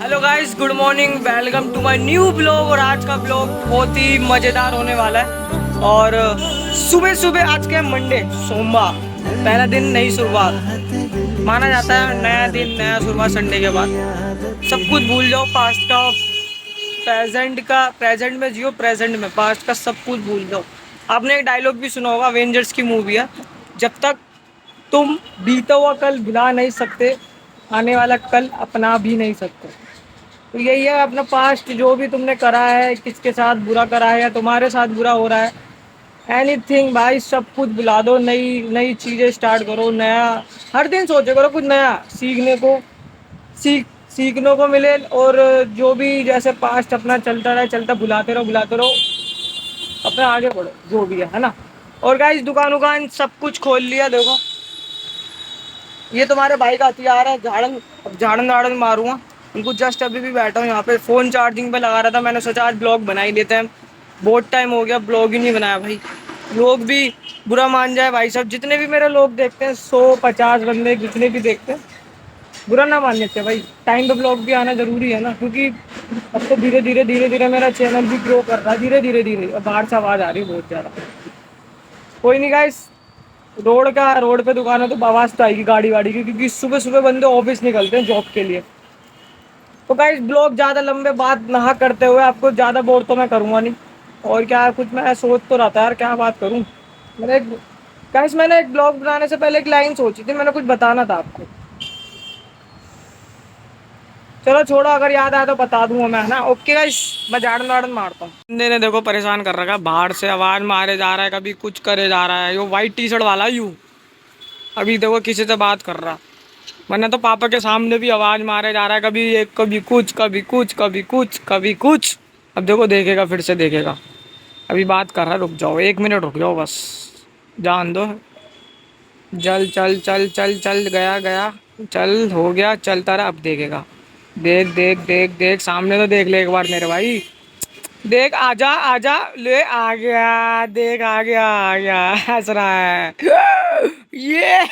Hello guys, good morning, welcome to my new blog. और आज का ब्लॉग बहुत ही मज़ेदार होने वाला है। और सुबह सुबह आज के मंडे, सोमवार, पहला दिन, नई शुरुआत माना जाता है। नया दिन, नया शुरुआत। संडे के बाद सब कुछ भूल जाओ, पास्ट का प्रेजेंट में जियो, प्रेजेंट में, पास्ट का सब कुछ भूल जाओ। आपने एक डायलॉग भी सुना होगा, अवेंजर्स की मूवी है, जब तक तुम बीता हुआ कल भुला नहीं सकते, आने वाला कल अपना भी नहीं सकते। तो यही है अपना पास्ट, जो भी तुमने करा है, किसके साथ बुरा करा है या तुम्हारे साथ बुरा हो रहा है, एनीथिंग भाई, सब कुछ भुला दो। नई नई चीज़ें स्टार्ट करो। नया हर दिन सोचे करो, कुछ नया सीखने को मिले। और जो भी जैसे पास्ट अपना चलता रहे, चलता, भुलाते रहो, अपना आगे बढ़ो, जो भी है ना। और गाइस, दुकान उकान सब कुछ खोल लिया। देखो, ये तुम्हारे भाई का हथियार है, झाड़न। अब झाड़न झाड़न मारूंगा उनको। जस्ट अभी भी बैठा हूँ यहाँ पे, फ़ोन चार्जिंग पे लगा रहा था। मैंने सोचा आज ब्लॉग बना ही लेते हैं, बहुत टाइम हो गया ब्लॉग ही नहीं बनाया भाई। लोग भी बुरा मान जाए भाई साहब, जितने भी मेरे लोग देखते हैं, 100-50 बंदे जितने भी देखते हैं, बुरा ना मानने चाहिए भाई। टाइम पे ब्लॉग भी आना ज़रूरी है ना, क्योंकि अब तो धीरे धीरे मेरा चैनल भी ग्रो कर रहा है, धीरे धीरे। अब बाहर से आवाज़ आ रही है बहुत ज़्यादा। कोई नहीं गाइस, रोड पे दुकान है तो आवाज़ तो आएगी गाड़ी वाड़ी की, क्योंकि सुबह सुबह बंदे ऑफिस निकलते हैं जॉब के लिए। तो गाइस, ब्लॉग ज़्यादा लंबे बात ना करते हुए, आपको ज़्यादा बोर तो मैं करूँगा नहीं। और क्या, कुछ मैं सोच तो रहा था यार, क्या बात करूँ। मैंने एक गाइस मैंने एक ब्लॉग बनाने से पहले एक लाइन सोची थी, मैंने कुछ बताना था आपको। चलो छोड़ो, अगर याद आया तो बता दूंगा मैं, है ना। ओके गाइस, मैं झाड़न वाड़न मारता हूँ। बंदे ने देखो परेशान कर रखा है, बाहर से आवाज़ मारे जा रहा है, कभी कुछ करे जा रहा है। यो वाइट टी शर्ट वाला यू अभी देखो किसी से बात कर रहा, वरना तो पापा के सामने भी आवाज़ मारे जा रहा है, कभी एक, कभी कुछ, कभी कुछ, कभी कुछ, कभी कुछ। अब देखो, देखेगा, फिर से देखेगा। अभी बात कर रहा है, रुक जाओ, 1 मिनट रुक जाओ बस, जान दो। चल चल चल चल चल, गया गया, चल, हो गया, चलता रहा। अब देखेगा। देख देख देख देख, सामने तो देख ले एक बार मेरे भाई। देख, आजा आजा, ले आ गया, देख, आ गया, हंस रहा है ये।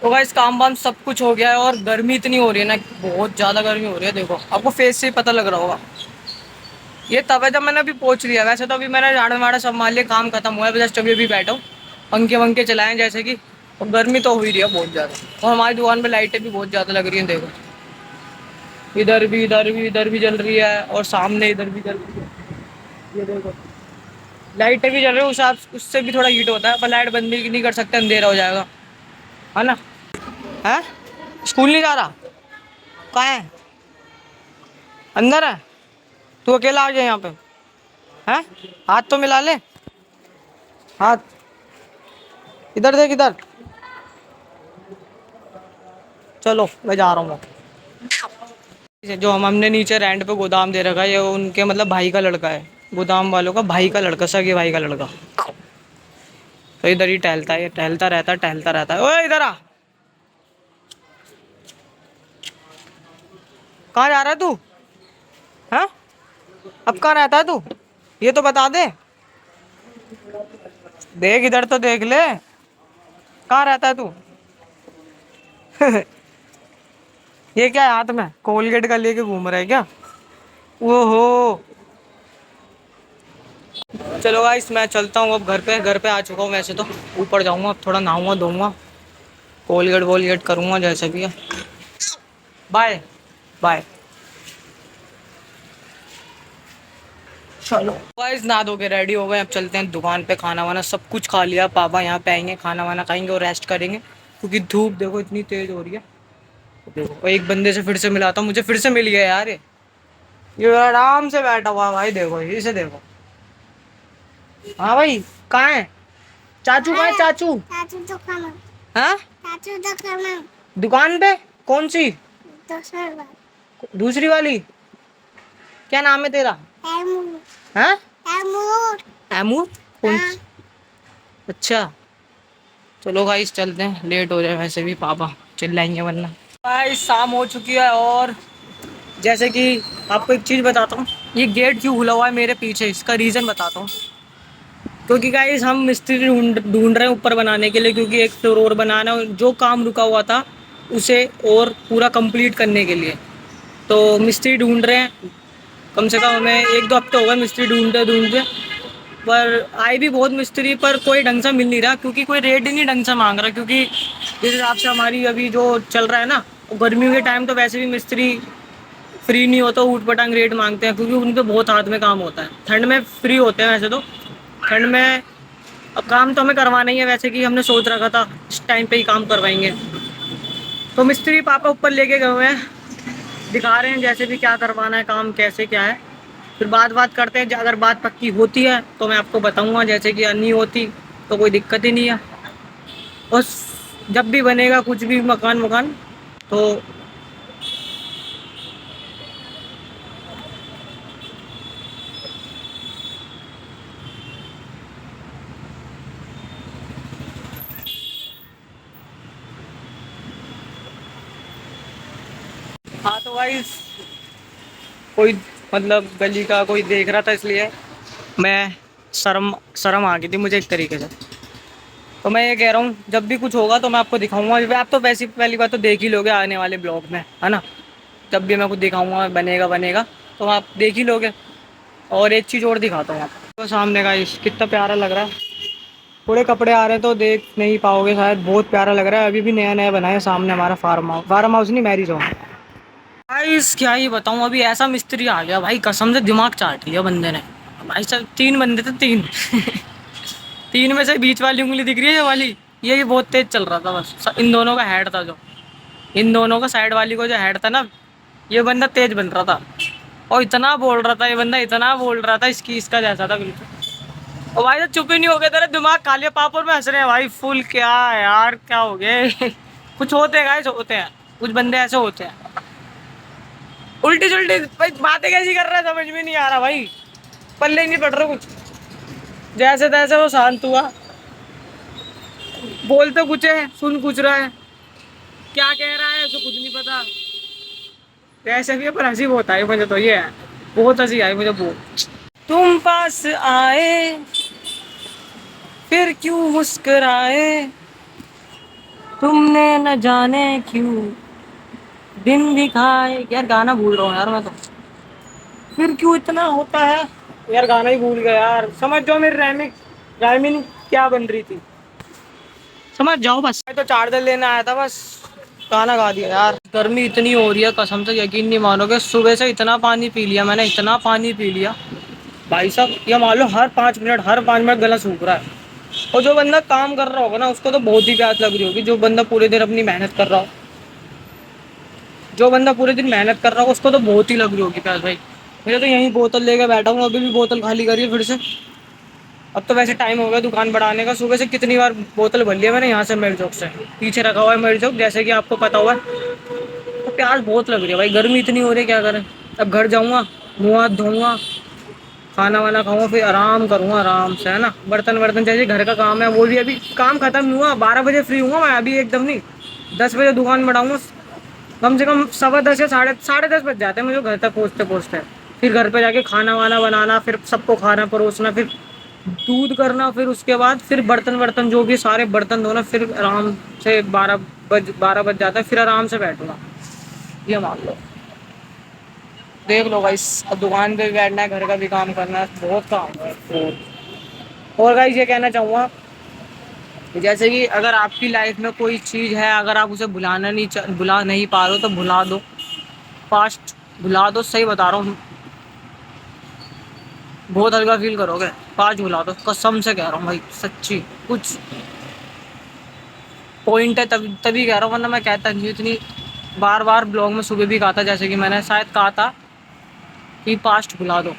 तो गाइस, काम वाम सब कुछ हो गया है। और गर्मी इतनी हो रही है ना, बहुत ज़्यादा गर्मी हो रही है। देखो, आपको फेस से ही पता लग रहा होगा। ये तब है जब मैंने अभी पहुँच लिया। वैसे तो अभी मैंने झाड़ू वाड़ा सब मार लिया, काम खत्म हुआ है, जस्ट अभी अभी बैठा हूँ, पंखे वंखे चलाएं जैसे कि। और गर्मी तो हो ही रही है बहुत ज़्यादा। और हमारी दुकान पे लाइटें भी बहुत ज़्यादा लग रही हैं। देखो, इधर भी जल रही है, और सामने इधर भी जल रही है। ये देखो, लाइटें भी जल रही है। उससे भी थोड़ा हीट होता है, पर लाइट बंद भी नहीं कर सकते, अंधेरा हो जाएगा, है ना। है, स्कूल नहीं जा रहा? कहाँ है? अंदर है? तू अकेला आ गया यहाँ पे? हैं? हाथ तो मिला ले, हाथ। इधर देख, इधर। चलो, मैं जा रहा हूँ। जो हमने नीचे रेंट पे गोदाम दे रखा है, ये उनके मतलब भाई का लड़का है, गोदाम वालों का भाई का लड़का, सगे भाई का लड़का। तो इधर ही टहलता है, ये टहलता रहता है। ओए इधर आ, कहाँ जा रहा है तू? हाँ, अब कहाँ रहता है तू, ये तो बता दे। देख, इधर तो देख ले, कहाँ रहता है तू? ये क्या है हाथ में, कोलगेट का लेके घूम रहा है क्या? ओहो। चलो गाइस, मैं चलता हूँ अब घर पे आ चुका हूँ वैसे तो। ऊपर जाऊँगा, थोड़ा नहाऊंगा धोऊंगा, कोलगेट वोलगेट करूँगा जैसे भी है। Bye bye. चलो गाइस, नहा धो के रेडी हो गए, अब चलते हैं दुकान पे। खाना वाना सब कुछ खा लिया, पापा यहाँ पे आएंगे, खाना वाना खाएंगे और रेस्ट करेंगे, क्योंकि धूप देखो इतनी तेज हो रही है। देखो, एक बंदे से फिर से मिला था, मुझे फिर से मिल गया यार। ये आराम से बैठा हुआ है भाई, देखो इसे देखो। हाँ भाई, कहाँ है चाचू? कहाँ है चाचू? चाचू दुकान। हाँ, चाचू दुकान। दुकान पे? कौन सी? दूसरा बात। दूसरी वाली? क्या नाम है तेरा? तैमूर। हाँ, तैमूर। एमूर? कौन हाँ। अच्छा, चलो गाइस चलते हैं, लेट हो जाए, वैसे भी पापा चिल्लाएंगे वरना। गाइस, शाम हो चुकी है, और जैसे कि आपको एक चीज़ बताता हूँ, ये गेट क्यों खुला हुआ है मेरे पीछे, इसका रीज़न बताता हूँ। क्योंकि गाइस, हम मिस्त्री ढूंढ रहे हैं ऊपर बनाने के लिए, क्योंकि एक फ्लोर और बनाना है, जो काम रुका हुआ था उसे और पूरा कंप्लीट करने के लिए। तो मिस्त्री ढूंढ रहे हैं, कम से कम हमें 1-2 हफ्ते हो गए मिस्त्री ढूंढते ढूंढते, पर आए भी बहुत मिस्त्री पर कोई ढंग से मिल नहीं रहा, क्योंकि कोई रेट ही नहीं ढंग से मांग रहा। क्योंकि जिस हिसाब से हमारी अभी जो चल रहा है ना, गर्मियों के टाइम तो वैसे भी मिस्त्री फ्री नहीं होता, ऊट पटांग रेट मांगते हैं, क्योंकि उन पे बहुत हाथ में काम होता है। ठंड में फ्री होते हैं वैसे तो, ठंड में अब काम तो हमें करवाना ही है, वैसे कि हमने सोच रखा था इस टाइम पे ही काम करवाएंगे। तो मिस्त्री पापा ऊपर लेके गए हुए हैं, दिखा रहे हैं जैसे भी क्या करवाना है काम, कैसे क्या है। फिर बात करते हैं, अगर बात पक्की होती है तो मैं आपको बताऊंगा, जैसे कि नहीं होती तो कोई दिक्कत ही नहीं है। और जब भी बनेगा कुछ भी मकान वकान तो हाँ, तो भाई कोई मतलब गली का कोई देख रहा था, इसलिए मैं शर्म शर्म आ गई थी मुझे एक तरीके से। तो मैं ये कह रहा हूँ जब भी कुछ होगा तो मैं आपको दिखाऊंगा। आप तो वैसी पहली बात तो देख ही लोगे आने वाले ब्लॉग में, है ना। जब भी मैं कुछ दिखाऊंगा बनेगा बनेगा तो आप देख ही लोगे। और एक चीज़ और दिखाता हूँ आपको, तो सामने का कितना प्यारा लग रहा है। थोड़े कपड़े आ रहे हैं तो देख नहीं पाओगे शायद, बहुत प्यारा लग रहा है। अभी भी नया नया बना है सामने हमारा फार्म हाउस नहीं, मैरिज होम। भाई क्या ही बताऊँ, अभी ऐसा मिस्त्री आ गया भाई, कसम से दिमाग चाट लिया बंदे ने। भाई साहब 3 बंदे थे, 3 3 में से बीच वाली उंगली दिख रही है, ये वाली, ये बहुत तेज चल रहा था। बस इन दोनों का हेड था, जो इन दोनों का साइड वाली को जो हेड था ना, ये बंदा तेज बन रहा था। और इतना बोल रहा था ये बंदा, इतना बोल रहा था, इसका जैसा था बिल्कुल। और भाई साहब चुप ही नहीं हो गए, तेरा दिमाग खा लिया, पापड़ में हंस रहे हैं भाई फुल। क्या यार क्या हो गए कुछ होते हैं गाइस, होते हैं कुछ बंदे ऐसे होते हैं उल्टी सुल्टी भाई, बातें कैसी कर रहा है समझ में नहीं आ रहा भाई, पल्ले ही नहीं पड़ रहा कुछ। जैसे तैसे वो शांत हुआ, बोलते कुछ है सुन कुछ रहा है, क्या कह रहा है उसे कुछ नहीं पता। तो ऐसे भी है, पर हंसी बहुत आई मुझे, तो ये है बहुत हंसी आई मुझे बहुत। तुम पास आए फिर क्यों मुस्कुराए, तुमने न जाने क्यों दिन दिखाए। यार गाना भूल रहा हूँ यार मैं तो, फिर क्यों इतना होता है यार, गाना ही भूल गया यार। समझ जाओ मेरी राइमिंग क्या बन रही थी, समझ जाओ बस। मैं तो चार्जर लेने आया था बस, गाना गा दिया यार। गर्मी इतनी हो रही है कसम से यकीन नहीं मानोगे, सुबह से इतना पानी पी लिया मैंने, इतना पानी पी लिया भाई साहब, ये मान लो हर 5 मिनट गला सूख रहा है। और जो बंदा काम कर रहा होगा ना उसको तो बहुत ही प्यास लग रही होगी, जो बंदा पूरे दिन अपनी मेहनत कर रहा हो, जो बंदा पूरे दिन मेहनत कर रहा हो उसको तो बहुत ही लग रही होगी प्यास भाई। मेरे तो यहीं बोतल लेके बैठा हूँ, अभी भी बोतल खाली करी फिर से। अब तो वैसे टाइम हो गया दुकान बढ़ाने का, सुबह से कितनी बार बोतल भर लिया मैंने यहाँ से, मेरे चौक से पीछे रखा हुआ है मेरे चौक, जैसे कि आपको पता हुआ है। तो प्यास बहुत लग रही है भाई, गर्मी इतनी हो रही है क्या करें। अब घर जाऊँगा, मुँह हाथ धोऊँगा, खाना वाना खाऊंगा, फिर आराम करूँगा आराम से, है ना। बर्तन वर्तन जैसे घर का काम है वो भी अभी काम खत्म नहीं हुआ, 12 बजे फ्री हुआ मैं अभी एकदम नहीं, 10 बजे दुकान बढ़ाऊँगा। कम से कम 10:15 या साढ़े 10 बज जाते हैं मुझे घर तक पहुँचते पहुँचते। फिर घर पे जाके खाना वाना बनाना, फिर सबको खाना परोसना, फिर दूध करना, फिर उसके बाद फिर बर्तन वर्तन जो भी सारे बर्तन धोना, फिर आराम से 12 बज जाता है, फिर आराम से बैठूंगा। ये मान लो, देख लो गाइस, अब दुकान पे भी बैठना है, घर का भी काम करना है, बहुत काम है बहुत। और गाइस ये कहना चाहूँगा, जैसे कि अगर आपकी लाइफ में कोई चीज़ है, अगर आप उसे भुला नहीं पा रहे हो तो भुला दो, पास्ट भुला दो, सही बता रहा हूँ, बहुत हल्का फील करोगे। पास्ट भुला दो, कसम से कह रहा हूँ भाई, सच्ची कुछ पॉइंट है तभी तभी कह रहा हूँ, वरना मैं कहता नहीं इतनी बार बार ब्लॉग में। सुबह भी कहा था, जैसे कि मैंने शायद कहा था कि पास्ट भुला दो,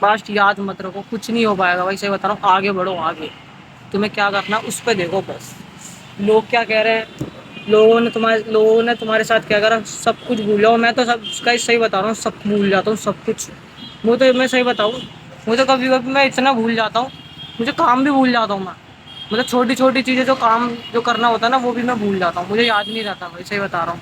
पास्ट याद मत रखो, कुछ नहीं हो पाएगा भाई, सही बता रहा हूँ। आगे बढ़ो, आगे तुम्हें क्या करना उस पर देखो बस। लोग क्या कह रहे हैं, लोगों ने तुम्हारे साथ क्या करा, सब कुछ भूल जाओ। मैं तो सब उसका सही बता रहा हूँ, सब भूल जाता हूँ सब कुछ। वो तो मैं सही बताऊँ, मुझे कभी कभी मैं इतना भूल जाता हूँ, मुझे काम भी भूल जाता हूँ मैं, मतलब छोटी छोटी चीज़ें जो काम जो करना होता है ना वो भी मैं भूल जाता हूँ, मुझे याद नहीं रहता भाई, सही बता रहा हूँ।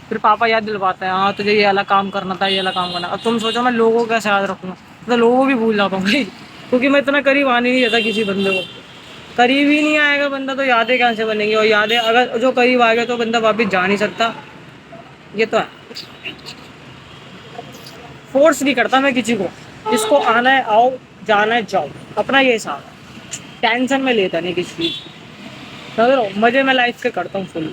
फिर पापा याद दिलवाते हैं, हाँ तुझे ये वाला काम करना था, ये वाला काम करना। अब तुम सोचो मैं लोगों को कैसे याद रखूँगा, मतलब लोगों को भी भूल जाता हूँ भाई, क्योंकि मैं इतना करीब आने नहीं देता किसी बंदे को। करीब ही नहीं आएगा बंदा तो यादें कहाँ से बनेंगी, और यादें अगर जो करीब आ गया तो बंदा वापस जा नहीं सकता, ये तो है। फोर्स नहीं करता मैं किसी को, जिसको आना है आओ, जाना है जाओ, अपना ये हिसाब है। टेंशन में लेता नहीं किसी चीज़, समझ रहे हो, मजे में लाइफ के करता हूँ फुल।